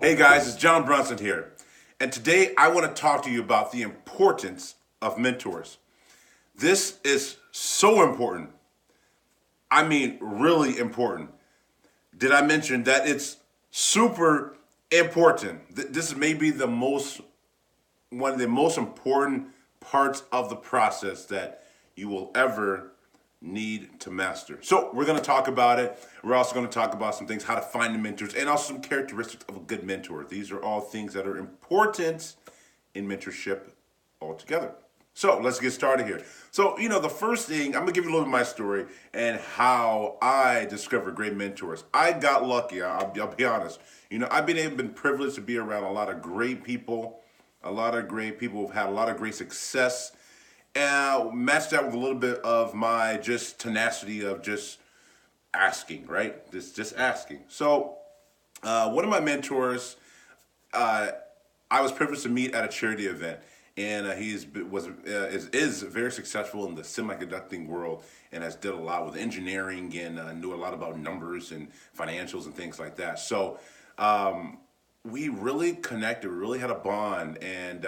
Hey guys, it's John Brunson here. And today I want to talk to you about the importance of mentors. This is so important. I mean, really important. Did I mention that it's super important? This is maybe one of the most important parts of the process that you will ever need to master. So we're going to talk about it. We're also going to talk about some things, how to find the mentors, and also some characteristics of a good mentor. These are all things that are important in mentorship altogether. So let's get started here. So, the first thing, I'm going to give you a little bit of my story and how I discovered great mentors. I got lucky, I'll be honest. I've been privileged to be around a lot of great people, who've had a lot of great success, and matched that with a little bit of my just tenacity of just asking, right? Just asking. So, one of my mentors, I was privileged to meet at a charity event, and is very successful in the semiconducting world, and has did a lot with engineering and knew a lot about numbers and financials and things like that. So we really connected. We really had a bond, and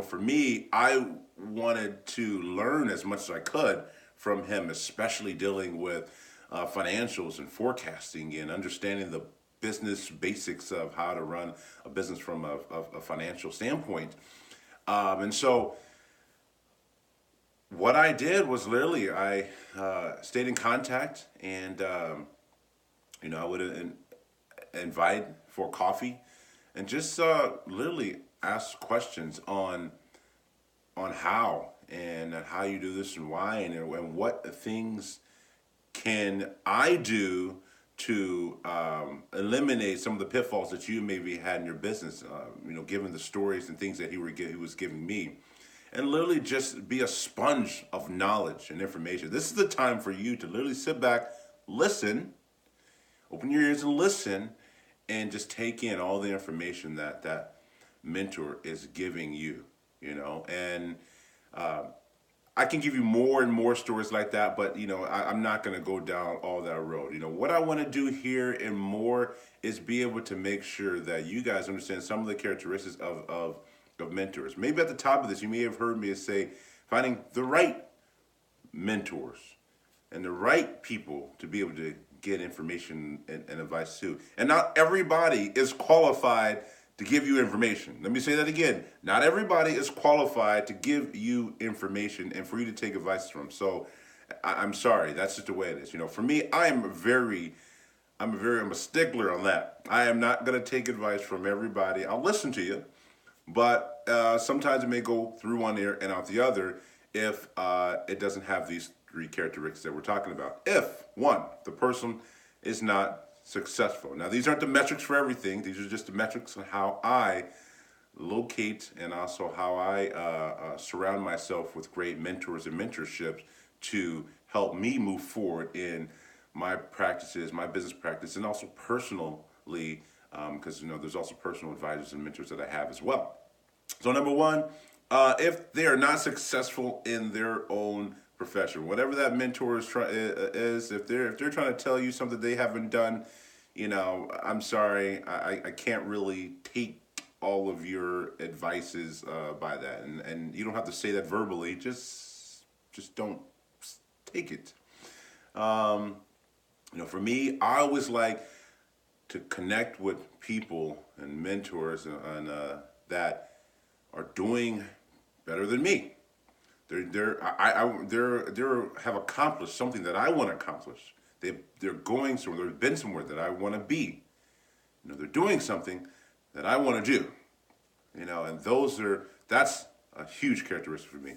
for me, I wanted to learn as much as I could from him, especially dealing with financials and forecasting and understanding the business basics of how to run a business from a financial standpoint. And so what I did was literally I stayed in contact, and I would invite for coffee and just literally ask questions on how you do this and why, and what things can I do to eliminate some of the pitfalls that you maybe had in your business, given the stories and things that he was giving me, and literally just be a sponge of knowledge and information. This is the time for you to literally sit back, listen, open your ears and listen, and just take in all the information that mentor is giving you, and I can give you more and more stories like that, but I'm not going to go down all that road. What I want to do here and more is be able to make sure that you guys understand some of the characteristics of mentors. Maybe at the top of this, you may have heard me say finding the right mentors and the right people to be able to get information and advice to. And not everybody is qualified to give you information. Let me say that again. Not everybody is qualified to give you information and for you to take advice from. So I'm sorry, that's just the way it is. For me, I'm a stickler on that. I am not going to take advice from everybody. I'll listen to you, but sometimes it may go through one ear and out the other if it doesn't have these three characteristics that we're talking about. If one, the person is not successful. Now, these aren't the metrics for everything. These are just the metrics on how I locate and also how I surround myself with great mentors and mentorships to help me move forward in my practices, my business practice, and also personally, because there's also personal advisors and mentors that I have as well. So number one, if they are not successful in their own profession, whatever that mentor is, if they're trying to tell you something they haven't done, I'm sorry, I can't really take all of your advices by that, and you don't have to say that verbally. Just don't take it. For me, I always like to connect with people and mentors and that are doing better than me. They're have accomplished something that I want to accomplish. They're going somewhere. They've been somewhere that I want to be. They're doing something that I want to do. And that's a huge characteristic for me.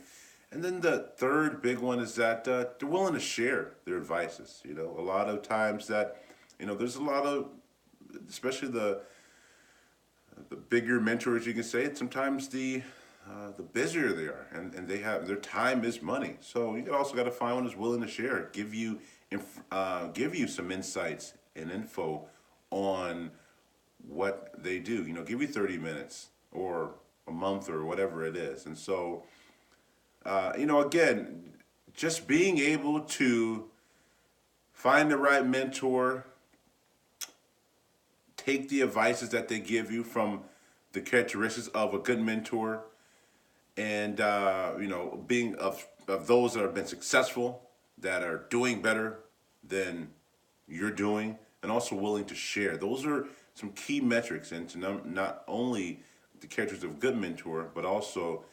And then the third big one is that they're willing to share their advices. A lot of times that there's a lot of, especially the bigger mentors, you can say, sometimes the busier they are, and they have their time is money. So you also got to find one who's willing to share, give you some insights and info on what they do. Give you 30 minutes or a month or whatever it is. And so, again, just being able to find the right mentor, take the advices that they give you from the characteristics of a good mentor, and being of those that have been successful, that are doing better than you're doing, and also willing to share. Those are some key metrics into not only the characteristics of a good mentor, but also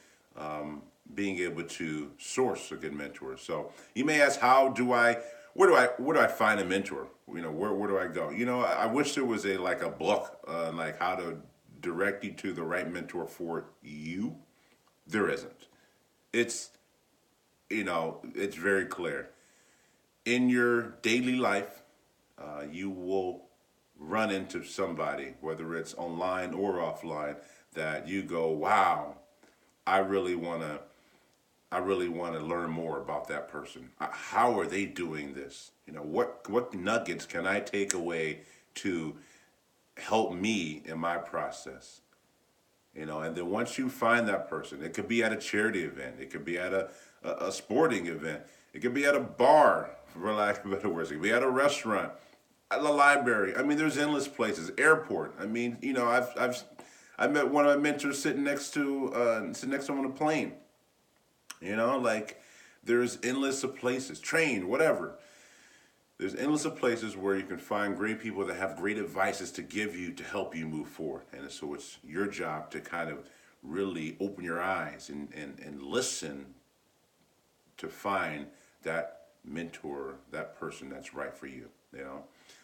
being able to source a good mentor. So you may ask, where do I find a mentor? Where do I go? I wish there was a book like how to direct you to the right mentor for you. There isn't. It's it's very clear. In your daily life, you will run into somebody, whether it's online or offline, that you go, wow, I really want to I really want to learn more about that person. How are they doing this? What nuggets can I take away to help me in my process? And then once you find that person, it could be at a charity event, it could be at a sporting event, it could be at a bar, for lack of better words, it could be at a restaurant, at the library. I mean, there's endless places. Airport. I mean, I met one of my mentors sitting next to him on a plane. Like there's endless of places, train, whatever. There's endless of places where you can find great people that have great advices to give you to help you move forward. And so it's your job to kind of really open your eyes and listen to find that mentor, that person that's right for you.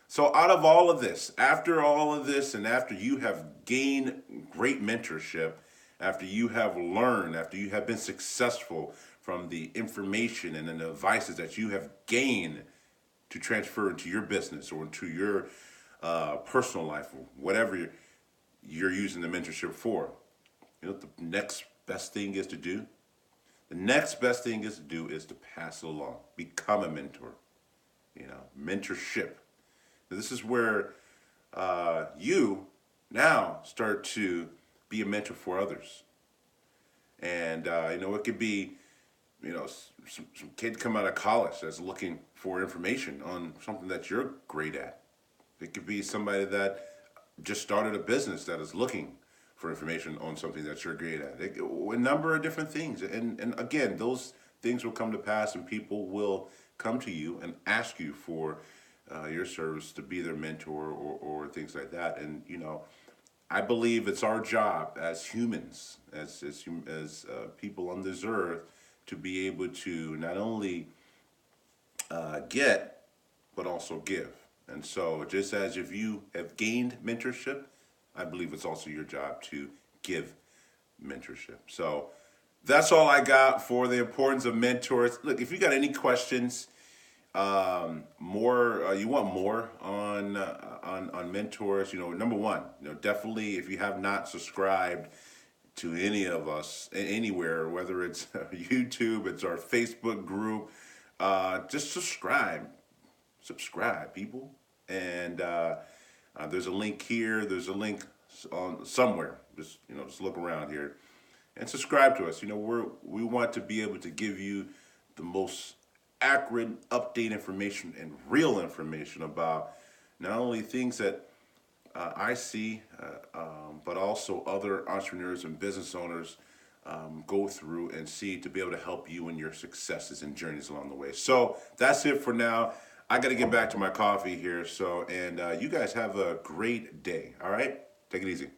So out of all of this, after all of this, and after you have gained great mentorship, after you have learned, after you have been successful from the information and the advices that you have gained to transfer into your business or into your personal life, or whatever you're using the mentorship for, the next best thing is to do. The next best thing is to pass it along, become a mentor. Mentorship. Now, this is where you now start to be a mentor for others. And it could be some kid come out of college that's looking for information on something that you're great at. It could be somebody that just started a business that is looking for information on something that you're great at. A number of different things. And again, those things will come to pass, and people will come to you and ask you for your service to be their mentor, or things like that. And I believe it's our job as humans, as people on this earth, to be able to not only get, but also give. And so, just as if you have gained mentorship, I believe it's also your job to give mentorship. So that's all I got for the importance of mentors. Look, if you got any questions, you want more on mentors, number one, definitely, if you have not subscribed to any of us anywhere, whether it's YouTube, it's our Facebook group, just subscribe, people. And there's a link here, there's a link on somewhere, just look around here and subscribe to us. We want to be able to give you the most accurate, update information and real information about not only things that I see, but also other entrepreneurs and business owners go through and see, to be able to help you in your successes and journeys along the way. So that's it for now. I got to get back to my coffee here. And you guys have a great day. All right? Take it easy.